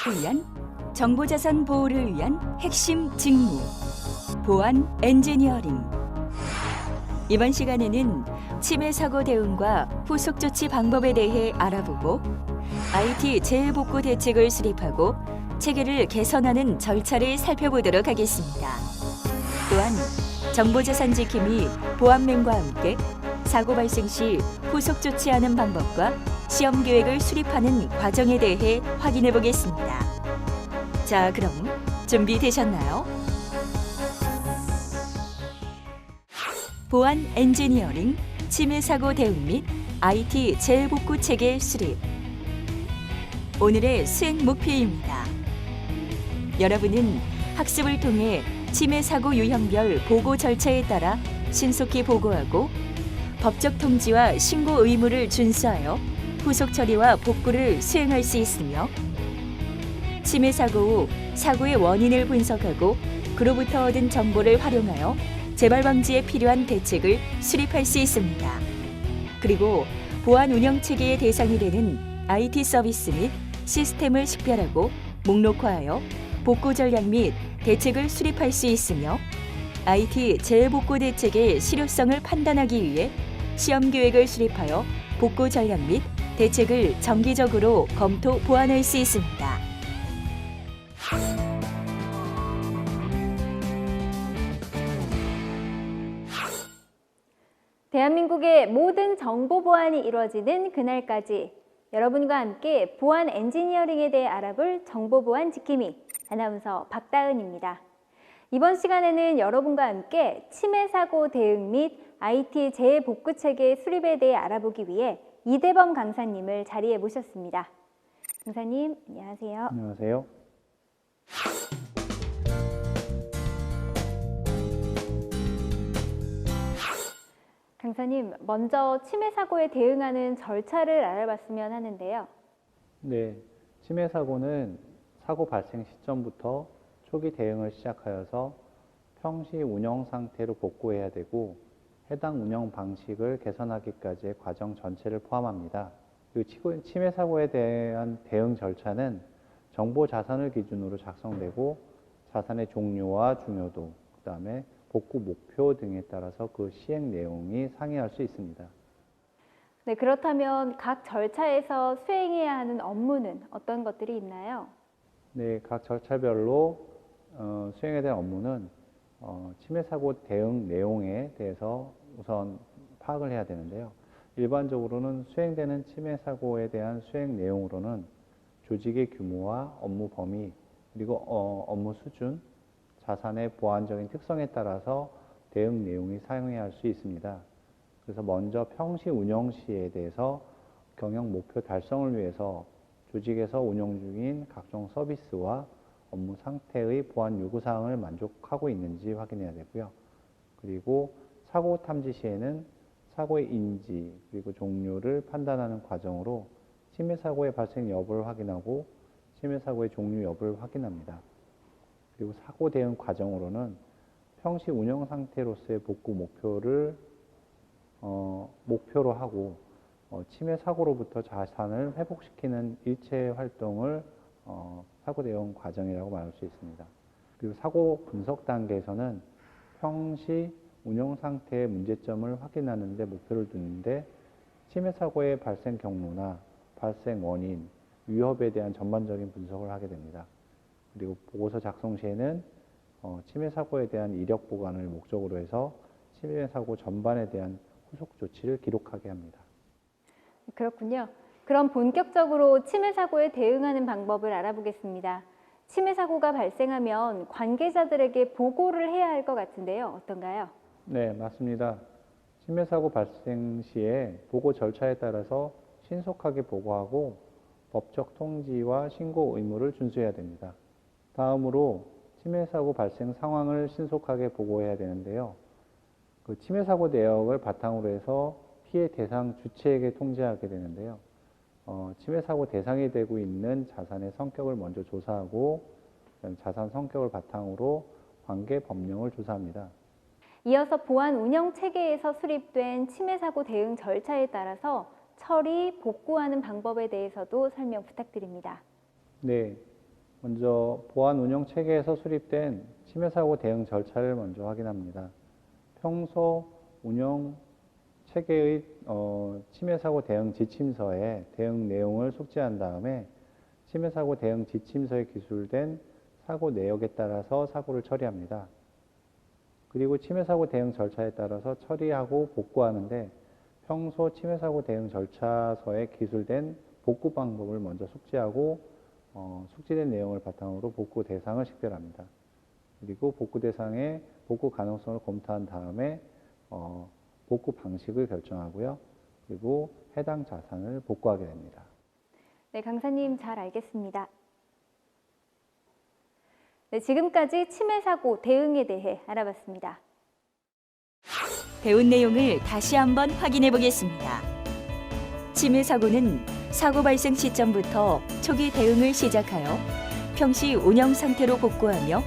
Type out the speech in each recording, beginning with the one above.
훈련, 정보자산 보호를 위한 핵심 직무, 보안 엔지니어링. 이번 시간에는 침해 사고 대응과 후속 조치 방법에 대해 알아보고 IT 재해복구 대책을 수립하고 체계를 개선하는 절차를 살펴보도록 하겠습니다. 또한 정보자산 지킴이 보안면과 함께 사고 발생 시 후속 조치하는 방법과 시험 계획을 수립하는 과정에 대해 확인해 보겠습니다. 자, 그럼 준비되셨나요? 보안 엔지니어링, 침해 사고 대응 및 IT 재해복구 체계 수립. 오늘의 수행 목표입니다. 여러분은 학습을 통해 침해 사고 유형별 보고 절차에 따라 신속히 보고하고 법적 통지와 신고 의무를 준수하여 후속 처리와 복구를 수행할 수 있으며 침해 사고 후 사고의 원인을 분석하고 그로부터 얻은 정보를 활용하여 재발 방지에 필요한 대책을 수립할 수 있습니다. 그리고 보안 운영 체계의 대상이 되는 IT 서비스 및 시스템을 식별하고 목록화하여 복구 전략 및 대책을 수립할 수 있으며 IT 재해복구 대책의 실효성을 판단하기 위해 시험 계획을 수립하여 복구 전략 및 대책을 정기적으로 검토 보완할 수 있습니다. 대한민국의 모든 정보 보안이 이루어지는 그날까지 여러분과 함께 보안 엔지니어링에 대해 알아볼 정보보안 지킴이 아나운서 박다은입니다. 이번 시간에는 여러분과 함께 침해 사고 대응 및 IT 재해복구 체계 수립에 대해 알아보기 위해 이대범 강사님을 자리에 모셨습니다. 강사님, 안녕하세요. 안녕하세요. 강사님, 먼저 침해 사고에 대응하는 절차를 알아봤으면 하는데요. 네, 침해 사고는 사고 발생 시점부터 초기 대응을 시작하여서 평시 운영 상태로 복구해야 되고 해당 운영 방식을 개선하기까지의 과정 전체를 포함합니다. 그리고 침해 사고에 대한 대응 절차는 정보 자산을 기준으로 작성되고 자산의 종류와 중요도, 그다음에 복구 목표 등에 따라서 그 시행 내용이 상이할 수 있습니다. 네, 그렇다면 각 절차에서 수행해야 하는 업무는 어떤 것들이 있나요? 네, 각 절차별로 수행해야 될 업무는 침해 사고 대응 내용에 대해서 우선 파악을 해야 되는데요. 일반적으로는 수행되는 침해 사고에 대한 수행 내용으로는 조직의 규모와 업무 범위, 그리고 업무 수준, 자산의 보안적인 특성에 따라서 대응 내용이 사용해야 할 수 있습니다. 그래서 먼저 평시 운영 시에 대해서 경영 목표 달성을 위해서 조직에서 운영 중인 각종 서비스와 업무 상태의 보안 요구사항을 만족하고 있는지 확인해야 되고요. 그리고 사고 탐지 시에는 사고의 인지 그리고 종류를 판단하는 과정으로 침해 사고의 발생 여부를 확인하고 침해 사고의 종류 여부를 확인합니다. 그리고 사고 대응 과정으로는 평시 운영 상태로서의 복구 목표를 목표로 하고 침해 사고로부터 자산을 회복시키는 일체 활동을 사고 대응 과정이라고 말할 수 있습니다. 그리고 사고 분석 단계에서는 평시 운영 상태의 문제점을 확인하는 데 목표를 두는데 침해 사고의 발생 경로나 발생 원인, 위협에 대한 전반적인 분석을 하게 됩니다. 그리고 보고서 작성 시에는 침해 사고에 대한 이력 보관을 목적으로 해서 침해 사고 전반에 대한 후속 조치를 기록하게 합니다. 그렇군요. 그럼 본격적으로 침해 사고에 대응하는 방법을 알아보겠습니다. 침해 사고가 발생하면 관계자들에게 보고를 해야 할 것 같은데요. 어떤가요? 네, 맞습니다. 침해 사고 발생 시에 보고 절차에 따라서 신속하게 보고하고 법적 통지와 신고 의무를 준수해야 됩니다. 다음으로 침해 사고 발생 상황을 신속하게 보고해야 되는데요. 그 침해 사고 내역을 바탕으로 해서 피해 대상 주체에게 통지하게 되는데요. 침해 사고 대상이 되고 있는 자산의 성격을 먼저 조사하고 자산 성격을 바탕으로 관계 법령을 조사합니다. 이어서 보안 운영 체계에서 수립된 침해 사고 대응 절차에 따라서 처리, 복구하는 방법에 대해서도 설명 부탁드립니다. 네, 먼저 보안 운영 체계에서 수립된 침해 사고 대응 절차를 먼저 확인합니다. 평소 운영 체계의 침해 사고 대응 지침서에 대응 내용을 숙지한 다음에 침해 사고 대응 지침서에 기술된 사고 내역에 따라서 사고를 처리합니다. 그리고 침해 사고 대응 절차에 따라서 처리하고 복구하는데 평소 침해 사고 대응 절차서에 기술된 복구 방법을 먼저 숙지하고 숙지된 내용을 바탕으로 복구 대상을 식별합니다. 그리고 복구 대상의 복구 가능성을 검토한 다음에 복구 방식을 결정하고요. 그리고 해당 자산을 복구하게 됩니다. 네, 강사님 잘 알겠습니다. 네, 지금까지 침해 사고 대응에 대해 알아봤습니다. 배운 내용을 다시 한번 확인해 보겠습니다. 침해 사고는 사고 발생 시점부터 초기 대응을 시작하여 평시 운영 상태로 복구하며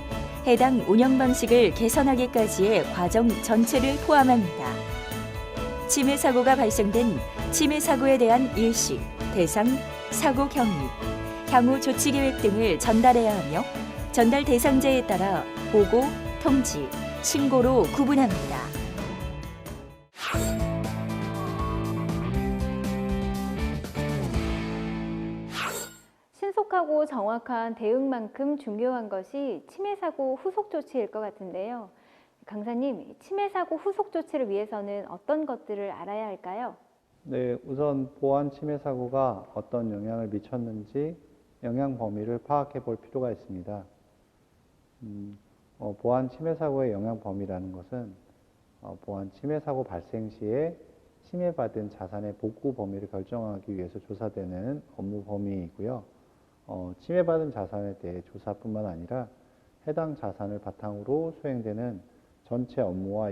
해당 운영 방식을 개선하기까지의 과정 전체를 포함합니다. 침해 사고가 발생된 침해 사고에 대한 일시, 대상, 사고 경위, 향후 조치 계획 등을 전달해야 하며 전달 대상자에 따라 보고, 통지, 신고로 구분합니다. 신속하고 정확한 대응만큼 중요한 것이 침해 사고 후속 조치일 것 같은데요. 강사님, 침해 사고 후속 조치를 위해서는 어떤 것들을 알아야 할까요? 네, 우선 보안 침해 사고가 어떤 영향을 미쳤는지 영향 범위를 파악해 볼 필요가 있습니다. 보안 침해 사고의 영향 범위라는 것은 보안 침해 사고 발생 시에 침해받은 자산의 복구 범위를 결정하기 위해서 조사되는 업무 범위이고요. 침해받은 자산에 대해 조사뿐만 아니라 해당 자산을 바탕으로 수행되는 전체 업무와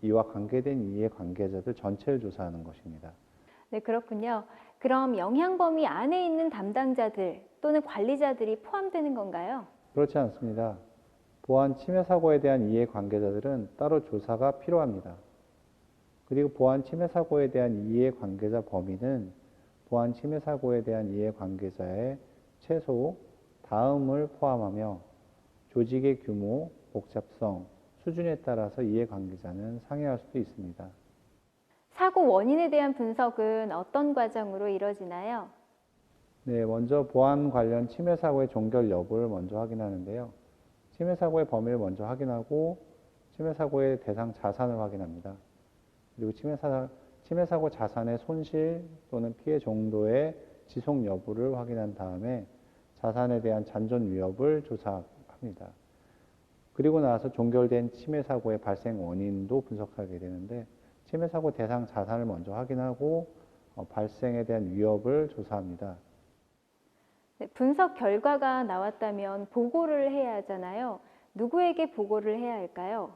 이와 관계된 이해 관계자들 전체를 조사하는 것입니다. 네, 그렇군요. 그럼 영향 범위 안에 있는 담당자들 또는 관리자들이 포함되는 건가요? 그렇지 않습니다. 보안 침해 사고에 대한 이해 관계자들은 따로 조사가 필요합니다. 그리고 보안 침해 사고에 대한 이해 관계자 범위는 보안 침해 사고에 대한 이해 관계자의 최소 다음을 포함하며 조직의 규모, 복잡성, 수준에 따라서 이해 관계자는 상회할 수도 있습니다. 사고 원인에 대한 분석은 어떤 과정으로 이루어지나요? 네, 먼저 보안 관련 침해 사고의 종결 여부를 먼저 확인하는데요. 침해 사고의 범위를 먼저 확인하고 침해 사고의 대상 자산을 확인합니다. 그리고 침해 사고 자산의 손실 또는 피해 정도의 지속 여부를 확인한 다음에 자산에 대한 잔존 위협을 조사합니다. 그리고 나서 종결된 침해 사고의 발생 원인도 분석하게 되는데 침해 사고 대상 자산을 먼저 확인하고 발생에 대한 위협을 조사합니다. 네, 분석 결과가 나왔다면 보고를 해야 하잖아요. 누구에게 보고를 해야 할까요?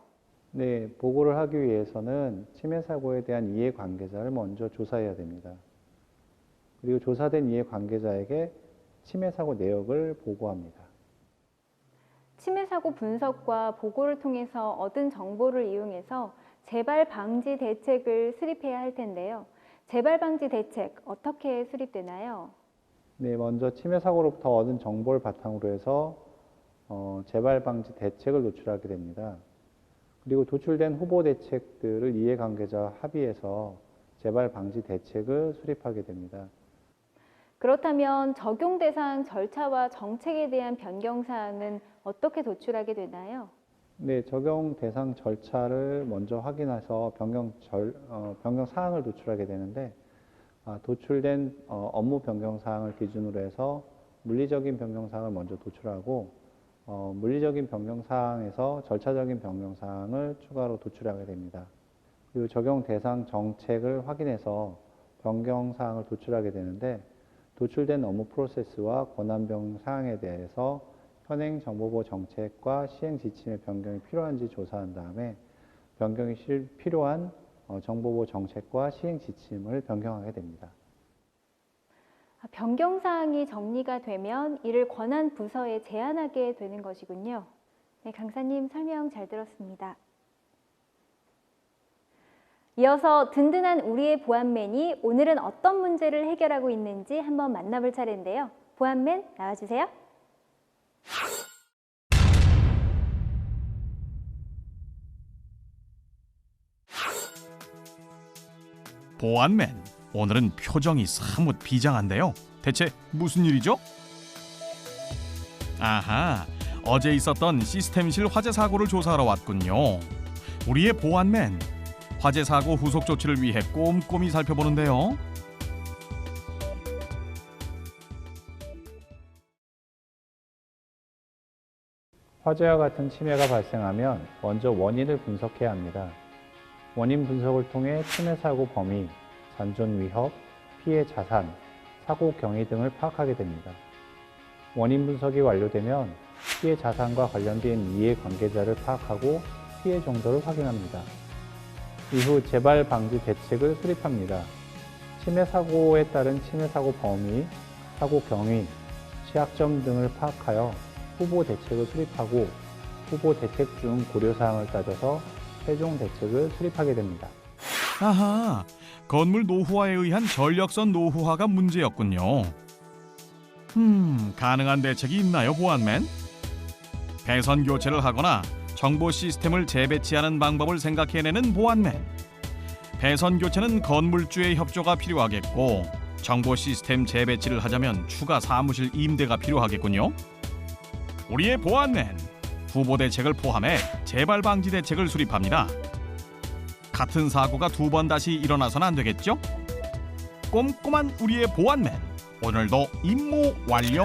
네, 보고를 하기 위해서는 침해 사고에 대한 이해 관계자를 먼저 조사해야 됩니다. 그리고 조사된 이해 관계자에게 침해 사고 내역을 보고합니다. 침해 사고 분석과 보고를 통해서 얻은 정보를 이용해서 재발 방지 대책을 수립해야 할 텐데요. 재발 방지 대책 어떻게 수립되나요? 네, 먼저 침해 사고로부터 얻은 정보를 바탕으로 해서 재발 방지 대책을 도출하게 됩니다. 그리고 도출된 후보 대책들을 이해관계자와 합의해서 재발 방지 대책을 수립하게 됩니다. 그렇다면 적용 대상 절차와 정책에 대한 변경 사항은 어떻게 도출하게 되나요? 네, 적용 대상 절차를 먼저 확인해서 변경 사항을 도출하게 되는데 도출된 업무 변경 사항을 기준으로 해서 물리적인 변경 사항을 먼저 도출하고 물리적인 변경 사항에서 절차적인 변경 사항을 추가로 도출하게 됩니다. 그리고 적용 대상 정책을 확인해서 변경 사항을 도출하게 되는데 도출된 업무 프로세스와 권한 변경 사항에 대해서 현행 정보보호 정책과 시행 지침의 변경이 필요한지 조사한 다음에 변경이 필요한 정보보호 정책과 시행 지침을 변경하게 됩니다. 변경 사항이 정리가 되면 이를 권한 부서에 제안하게 되는 것이군요. 네, 강사님 설명 잘 들었습니다. 이어서 든든한 우리의 보안맨이 오늘은 어떤 문제를 해결하고 있는지 한번 만나볼 차례인데요. 보안맨 나와주세요. 보안맨, 오늘은 표정이 사뭇 비장한데요. 대체 무슨 일이죠? 아하, 어제 있었던 시스템실 화재 사고를 조사하러 왔군요. 우리의 보안맨, 화재 사고 후속 조치를 위해 꼼꼼히 살펴보는데요. 화재와 같은 침해가 발생하면 먼저 원인을 분석해야 합니다. 원인 분석을 통해 침해 사고 범위, 잔존 위협, 피해 자산, 사고 경위 등을 파악하게 됩니다. 원인 분석이 완료되면 피해 자산과 관련된 이해 관계자를 파악하고 피해 정도를 확인합니다. 이후 재발 방지 대책을 수립합니다. 침해 사고에 따른 침해 사고 범위, 사고 경위, 취약점 등을 파악하여 후보 대책을 수립하고 후보 대책 중 고려사항을 따져서 최종 대책을 수립하게 됩니다. 아하, 건물 노후화에 의한 전력선 노후화가 문제였군요. 가능한 대책이 있나요, 보안맨? 배선 교체를 하거나 정보 시스템을 재배치하는 방법을 생각해내는 보안맨. 배선 교체는 건물주의 협조가 필요하겠고 정보 시스템 재배치를 하자면 추가 사무실 임대가 필요하겠군요. 우리의 보안맨, 후보 대책을 포함해 재발 방지 대책을 수립합니다. 같은 사고가 두 번 다시 일어나선 안 되겠죠? 꼼꼼한 우리의 보안맨, 오늘도 임무 완료.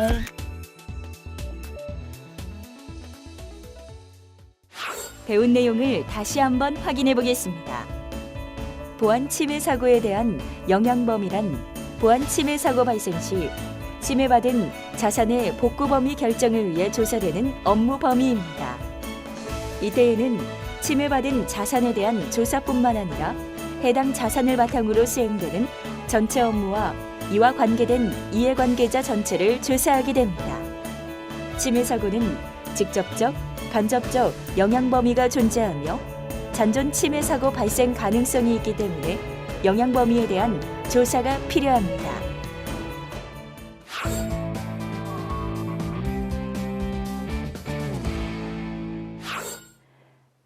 배운 내용을 다시 한번 확인해 보겠습니다. 보안 침해 사고에 대한 영향 범위란 보안 침해 사고 발생 시 침해받은 자산의 복구 범위 결정을 위해 조사되는 업무 범위입니다. 이때에는 침해받은 자산에 대한 조사뿐만 아니라 해당 자산을 바탕으로 수행되는 전체 업무와 이와 관계된 이해관계자 전체를 조사하게 됩니다. 침해 사고는 직접적, 간접적 영향 범위가 존재하며 잔존 침해 사고 발생 가능성이 있기 때문에 영향 범위에 대한 조사가 필요합니다.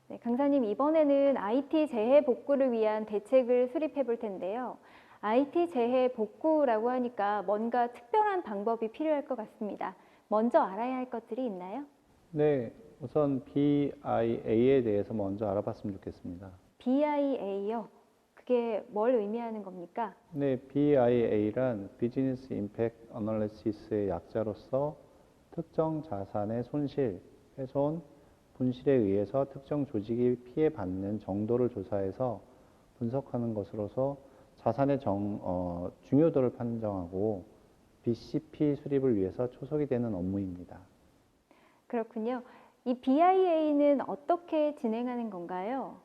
네, 강사님, 이번에는 IT 재해 복구를 위한 대책을 수립해 볼 텐데요. IT 재해 복구라고 하니까 뭔가 특별한 방법이 필요할 것 같습니다. 먼저 알아야 할 것들이 있나요? 네, 우선 BIA에 대해서 먼저 알아봤으면 좋겠습니다. BIA요? 그게 뭘 의미하는 겁니까? 네, BIA란 비즈니스 임팩트 어널리시스의 약자로서 특정 자산의 손실, 훼손, 분실에 의해서 특정 조직이 피해받는 정도를 조사해서 분석하는 것으로서 자산의 중요도를 판정하고 BCP 수립을 위해서 초석이 되는 업무입니다. 그렇군요. 이 BIA는 어떻게 진행하는 건가요?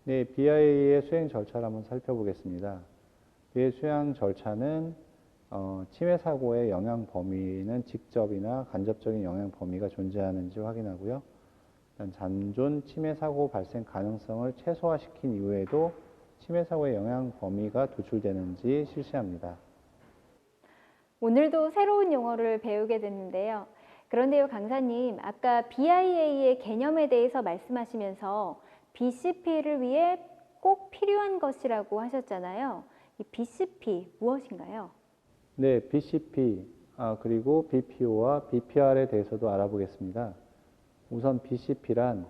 네, BIA의 수행 절차를 한번 살펴보겠습니다. 그의 수행 절차는 침해 사고의 영향 범위는 직접이나 간접적인 영향 범위가 존재하는지 확인하고요. 잔존 침해 사고 발생 가능성을 최소화시킨 이후에도 침해 사고의 영향 범위가 도출되는지 실시합니다. 오늘도 새로운 용어를 배우게 됐는데요. 그런데요, 강사님, 아까 BIA의 개념에 대해서 말씀하시면서 BCP를 위해 꼭 필요한 것이라고 하셨잖아요. 이 BCP 무엇인가요? 네, BCP 그리고 BPO와 BPR에 대해서도 알아보겠습니다. 우선 BCP란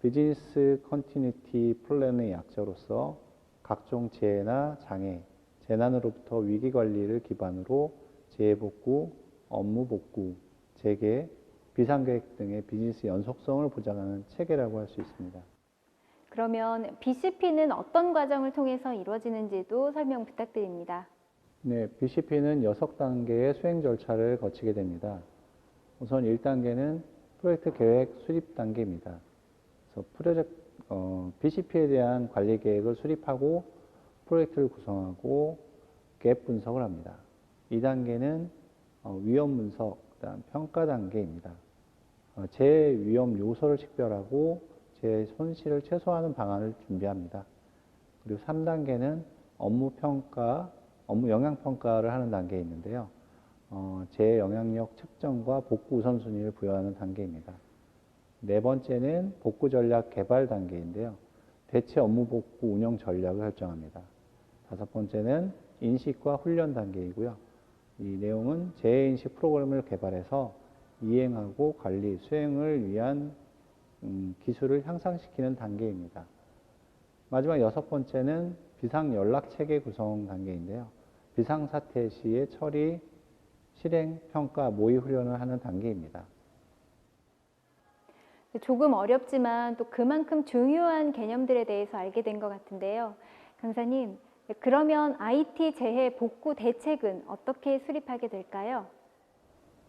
비즈니스 컨티뉴티 플랜의 약자로서 각종 재해나 장애, 재난으로부터 위기 관리를 기반으로 재해복구, 업무복구, 재개, 비상계획 등의 비즈니스 연속성을 보장하는 체계라고 할 수 있습니다. 그러면 BCP는 어떤 과정을 통해서 이루어지는지도 설명 부탁드립니다. 네, BCP는 6단계의 수행 절차를 거치게 됩니다. 우선 1단계는 프로젝트 계획 수립 단계입니다. 그래서 BCP에 대한 관리 계획을 수립하고 프로젝트를 구성하고 갭 분석을 합니다. 2단계는 위험 분석, 그다음 평가 단계입니다. 재위험 요소를 식별하고 재 손실을 최소화하는 방안을 준비합니다. 그리고 3단계는 업무 평가, 업무 영향 평가를 하는 단계에 있는데요. 재해 영향력 측정과 복구 우선순위를 부여하는 단계입니다. 네 번째는 복구 전략 개발 단계인데요. 대체 업무 복구 운영 전략을 설정합니다. 다섯 번째는 인식과 훈련 단계이고요. 이 내용은 재해인식 프로그램을 개발해서 이행하고 관리, 수행을 위한 기술을 향상시키는 단계입니다. 마지막 여섯 번째는 비상연락체계 구성 단계인데요. 비상사태 시의 처리, 실행, 평가, 모의 훈련을 하는 단계입니다. 조금 어렵지만 또 그만큼 중요한 개념들에 대해서 알게 된 것 같은데요. 강사님, 그러면 IT 재해 복구 대책은 어떻게 수립하게 될까요?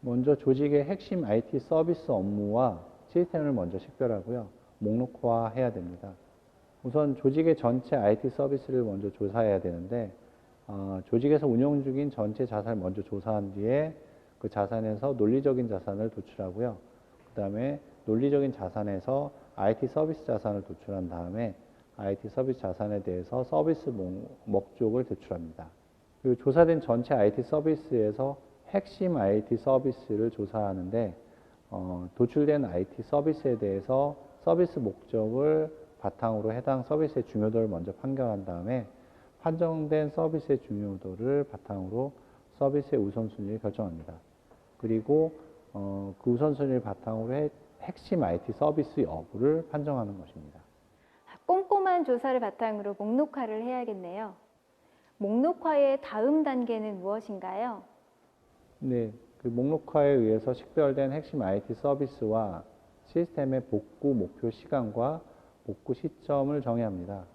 먼저 조직의 핵심 IT 서비스 업무와 시스템을 먼저 식별하고요. 목록화해야 됩니다. 우선 조직의 전체 IT 서비스를 먼저 조사해야 되는데 조직에서 운영 중인 전체 자산을 먼저 조사한 뒤에 그 자산에서 논리적인 자산을 도출하고요. 그 다음에 논리적인 자산에서 IT 서비스 자산을 도출한 다음에 IT 서비스 자산에 대해서 서비스 목적을 도출합니다. 그리고 조사된 전체 IT 서비스에서 핵심 IT 서비스를 조사하는데 도출된 IT 서비스에 대해서 서비스 목적을 바탕으로 해당 서비스의 중요도를 먼저 판결한 다음에 판정된 서비스의 중요도를 바탕으로 서비스의 우선순위를 결정합니다. 그리고 그 우선순위를 바탕으로 핵심 IT 서비스 여부를 판정하는 것입니다. 꼼꼼한 조사를 바탕으로 목록화를 해야겠네요. 목록화의 다음 단계는 무엇인가요? 네, 그 목록화에 의해서 식별된 핵심 IT 서비스와 시스템의 복구 목표 시간과 복구 시점을 정의합니다.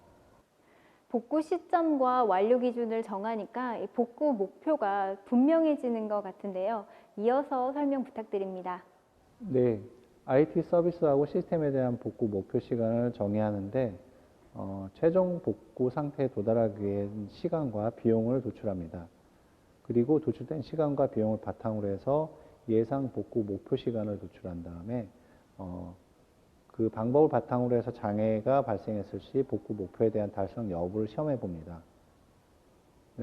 복구 시점과 완료 기준을 정하니까 이 복구 목표가 분명해지는 것 같은데요. 이어서 설명 부탁드립니다. 네, IT 서비스하고 시스템에 대한 복구 목표 시간을 정의하는데 최종 복구 상태에 도달하기 위한 시간과 비용을 도출합니다. 그리고 도출된 시간과 비용을 바탕으로 해서 예상 복구 목표 시간을 도출한 다음에 그 방법을 바탕으로 해서 장애가 발생했을 시 복구 목표에 대한 달성 여부를 시험해 봅니다.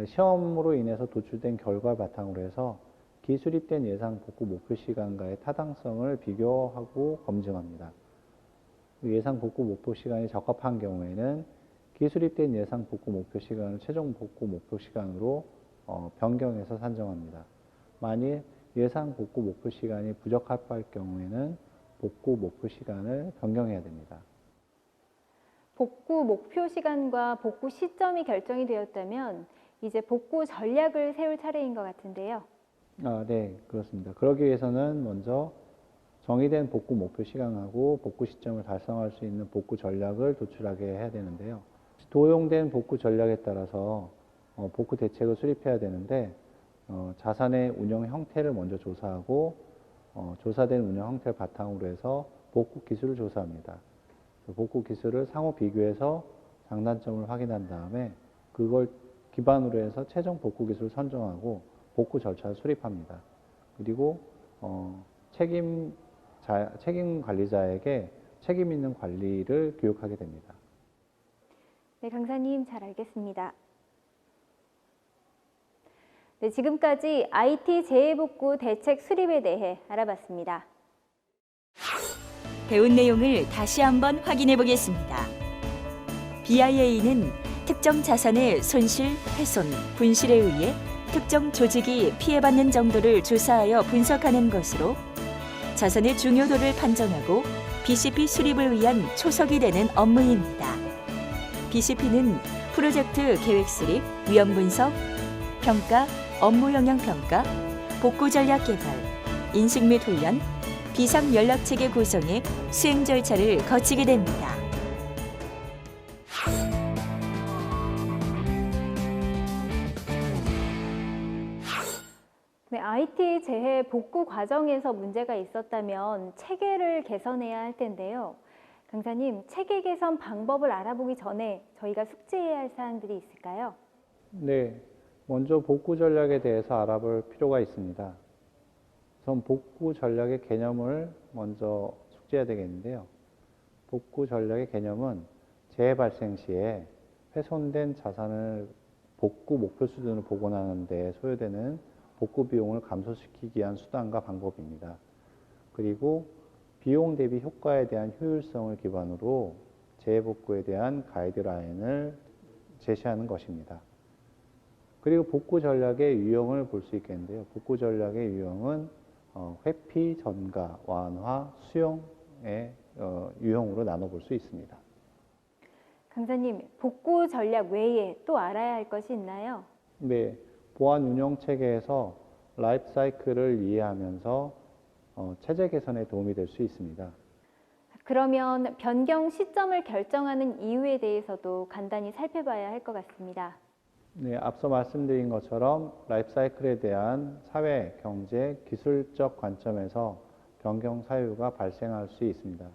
시험으로 인해서 도출된 결과를 바탕으로 해서 기술입된 예상 복구 목표 시간과의 타당성을 비교하고 검증합니다. 예상 복구 목표 시간이 적합한 경우에는 기술입된 예상 복구 목표 시간을 최종 복구 목표 시간으로 변경해서 산정합니다. 만일 예상 복구 목표 시간이 부적합할 경우에는 복구 목표 시간을 변경해야 됩니다. 복구 목표 시간과 복구 시점이 결정이 되었다면 이제 복구 전략을 세울 차례인 것 같은데요. 네, 그렇습니다. 그러기 위해서는 먼저 정의된 복구 목표 시간하고 복구 시점을 달성할 수 있는 복구 전략을 도출하게 해야 되는데요. 도용된 복구 전략에 따라서 복구 대책을 수립해야 되는데 자산의 운영 형태를 먼저 조사하고 조사된 운영 형태를 바탕으로 해서 복구 기술을 조사합니다. 복구 기술을 상호 비교해서 장단점을 확인한 다음에 그걸 기반으로 해서 최종 복구 기술을 선정하고 복구 절차를 수립합니다. 그리고 책임 관리자에게 책임 있는 관리를 교육하게 됩니다. 네, 강사님 잘 알겠습니다. 네, 지금까지 IT 재해복구 대책 수립에 대해 알아봤습니다. 배운 내용을 다시 한번 확인해 보겠습니다. BIA는 특정 자산의 손실, 훼손, 분실에 의해 특정 조직이 피해받는 정도를 조사하여 분석하는 것으로 자산의 중요도를 판정하고 BCP 수립을 위한 초석이 되는 업무입니다. BCP는 프로젝트 계획 수립, 위험 분석, 평가, 업무 영향 평가, 복구 전략 개발, 인식 및 훈련, 비상 연락 체계 구성의 수행 절차를 거치게 됩니다. 네, IT 재해 복구 과정에서 문제가 있었다면 체계를 개선해야 할 텐데요. 강사님, 체계 개선 방법을 알아보기 전에 저희가 숙지해야 할 사항들이 있을까요? 네, 먼저 복구 전략에 대해서 알아볼 필요가 있습니다. 우선 복구 전략의 개념을 먼저 숙지해야 되겠는데요. 복구 전략의 개념은 재해 발생 시에 훼손된 자산을 복구 목표 수준으로 복원하는 데 소요되는 복구 비용을 감소시키기 위한 수단과 방법입니다. 그리고 비용 대비 효과에 대한 효율성을 기반으로 재해복구에 대한 가이드라인을 제시하는 것입니다. 그리고 복구 전략의 유형을 볼 수 있겠는데요. 복구 전략의 유형은 회피, 전가, 완화, 수용의 유형으로 나눠볼 수 있습니다. 강사님, 복구 전략 외에 또 알아야 할 것이 있나요? 네, 보안 운영 체계에서 라이프 사이클을 이해하면서 체제 개선에 도움이 될 수 있습니다. 그러면 변경 시점을 결정하는 이유에 대해서도 간단히 살펴봐야 할 것 같습니다. 네, 앞서 말씀드린 것처럼 라이프 사이클에 대한 사회, 경제, 기술적 관점에서 변경 사유가 발생할 수 있습니다.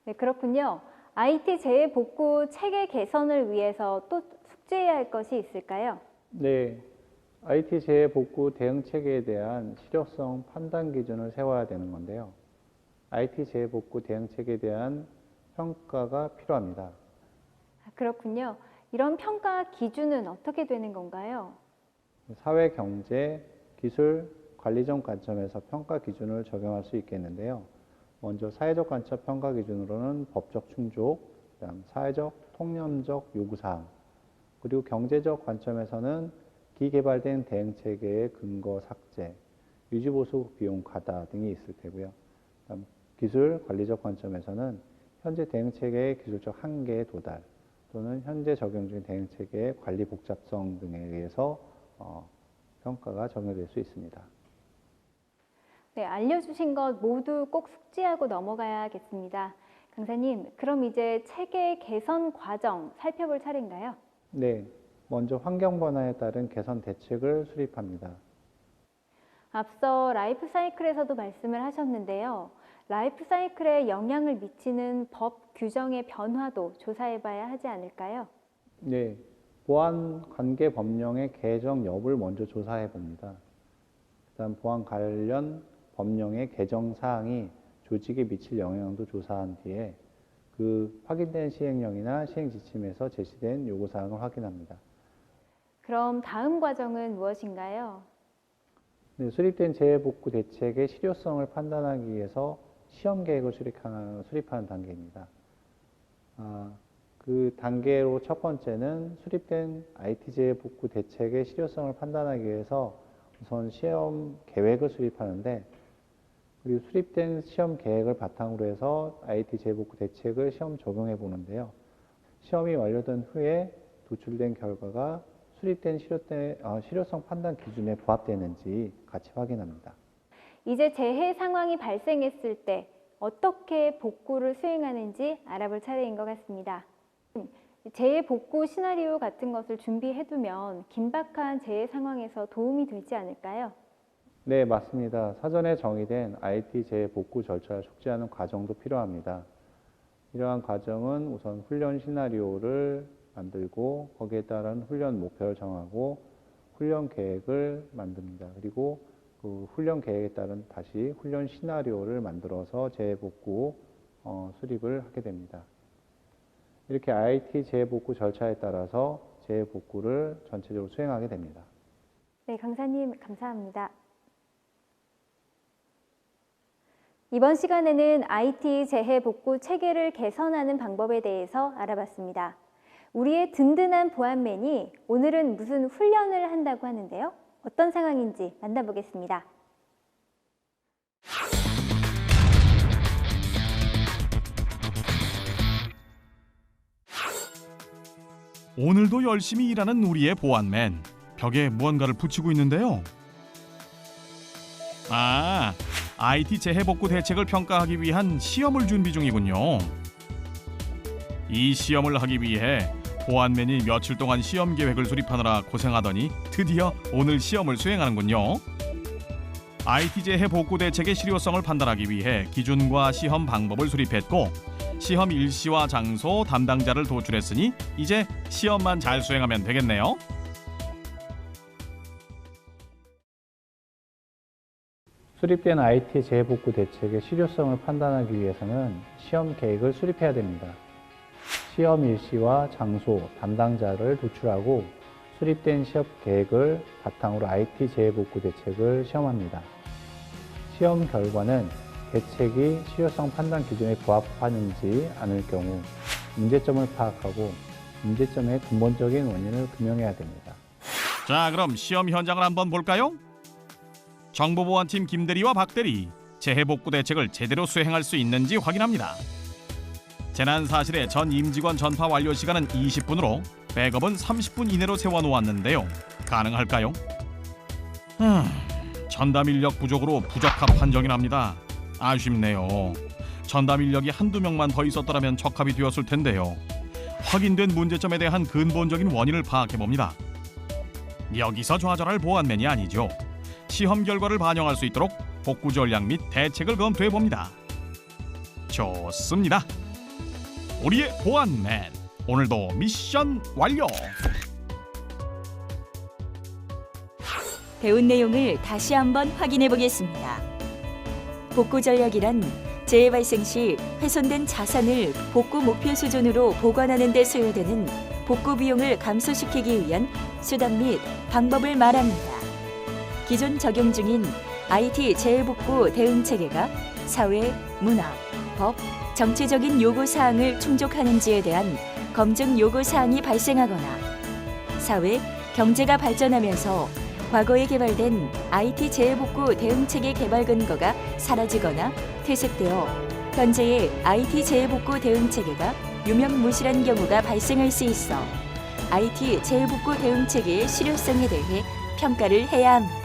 네, 그렇군요. IT 재해복구 체계 개선을 위해서 또 숙지해야 할 것이 있을까요? 네, IT 재해복구 대응 체계에 대한 실효성 판단 기준을 세워야 되는 건데요. IT 재해복구 대응 체계에 대한 평가가 필요합니다. 그렇군요. 이런 평가 기준은 어떻게 되는 건가요? 사회, 경제, 기술, 관리적 관점에서 평가 기준을 적용할 수 있겠는데요. 먼저 사회적 관점 평가 기준으로는 법적 충족, 그다음 사회적, 통념적 요구사항, 그리고 경제적 관점에서는 기개발된 대응 체계의 근거 삭제, 유지보수 비용 과다 등이 있을 테고요. 그다음 기술, 관리적 관점에서는 현재 대응 체계의 기술적 한계에 도달, 또는 현재 적용 중인 대응 체계의 관리 복잡성 등에 의해서 평가가 적용될 수 있습니다. 네, 알려주신 것 모두 꼭 숙지하고 넘어가야겠습니다. 강사님, 그럼 이제 체계 개선 과정 살펴볼 차례인가요? 네, 먼저 환경 변화에 따른 개선 대책을 수립합니다. 앞서 라이프 사이클에서도 말씀을 하셨는데요. 라이프 사이클에 영향을 미치는 법 규정의 변화도 조사해 봐야 하지 않을까요? 네, 보안 관계 법령의 개정 여부를 먼저 조사해 봅니다. 그다음 보안 관련 법령의 개정 사항이 조직에 미칠 영향도 조사한 뒤에 그 확인된 시행령이나 시행 지침에서 제시된 요구 사항을 확인합니다. 그럼 다음 과정은 무엇인가요? 네, 수립된 재해복구 대책의 실효성을 판단하기 위해서 시험 계획을 수립하는 단계입니다. 그 단계로 첫 번째는 수립된 IT 재해복구 대책의 실효성을 판단하기 위해서 우선 시험 계획을 수립하는데, 그리고 수립된 시험 계획을 바탕으로 해서 IT 재해복구 대책을 시험 적용해 보는데요. 시험이 완료된 후에 도출된 결과가 수립된 실효성 판단 기준에 부합되는지 같이 확인합니다. 이제 재해 상황이 발생했을 때 어떻게 복구를 수행하는지 알아볼 차례인 것 같습니다. 재해 복구 시나리오 같은 것을 준비해두면 긴박한 재해 상황에서 도움이 되지 않을까요? 네, 맞습니다. 사전에 정의된 IT 재해 복구 절차를 숙지하는 과정도 필요합니다. 이러한 과정은 우선 훈련 시나리오를 만들고 거기에 따른 훈련 목표를 정하고 훈련 계획을 만듭니다. 그리고 그 훈련 계획에 따른 다시 훈련 시나리오를 만들어서 재해복구 수립을 하게 됩니다. 이렇게 IT 재해복구 절차에 따라서 재해복구를 전체적으로 수행하게 됩니다. 네, 강사님 감사합니다. 이번 시간에는 IT 재해복구 체계를 개선하는 방법에 대해서 알아봤습니다. 우리의 든든한 보안맨이 오늘은 무슨 훈련을 한다고 하는데요. 어떤 상황인지 만나보겠습니다. 오늘도 열심히 일하는 우리의 보안맨. 벽에 무언가를 붙이고 있는데요. IT 재해복구 대책을 평가하기 위한 시험을 준비 중이군요. 이 시험을 하기 위해 보안맨이 며칠 동안 시험 계획을 수립하느라 고생하더니 드디어 오늘 시험을 수행하는군요. IT 재해복구 대책의 실효성을 판단하기 위해 기준과 시험 방법을 수립했고 시험 일시와 장소, 담당자를 도출했으니 이제 시험만 잘 수행하면 되겠네요. 수립된 IT 재해복구 대책의 실효성을 판단하기 위해서는 시험 계획을 수립해야 됩니다. 시험 일시와 장소, 담당자를 도출하고 수립된 시험 계획을 바탕으로 IT 재해복구 대책을 시험합니다. 시험 결과는 대책이 실효성 판단 기준에 부합하는지 않을 경우 문제점을 파악하고 문제점의 근본적인 원인을 규명해야 됩니다. 자, 그럼 시험 현장을 한번 볼까요? 정보보안팀 김대리와 박대리, 재해복구 대책을 제대로 수행할 수 있는지 확인합니다. 재난 사실의 전 임직원 전파 완료 시간은 20분으로 백업은 30분 이내로 세워놓았는데요. 가능할까요? 전담 인력 부족으로 부적합 판정이 납니다. 아쉽네요. 전담 인력이 한두 명만 더 있었더라면 적합이 되었을 텐데요. 확인된 문제점에 대한 근본적인 원인을 파악해봅니다. 여기서 좌절할 보안맨이 아니죠. 시험 결과를 반영할 수 있도록 복구 전략 및 대책을 검토해봅니다. 좋습니다. 우리의 보안맨, 오늘도 미션 완료! 배운 내용을 다시 한번 확인해 보겠습니다. 복구 전략이란 재해 발생 시 훼손된 자산을 복구 목표 수준으로 보관하는 데 소요되는 복구 비용을 감소시키기 위한 수단 및 방법을 말합니다. 기존 적용 중인 IT 재해복구 대응 체계가 사회, 문화, 법, 정치적인 요구 사항을 충족하는지에 대한 검증 요구 사항이 발생하거나 사회, 경제가 발전하면서 과거에 개발된 IT 재해복구 대응 체계 개발 근거가 사라지거나 퇴색되어 현재의 IT 재해복구 대응 체계가 유명무실한 경우가 발생할 수 있어 IT 재해복구 대응 체계의 실효성에 대해 평가를 해야 합니다.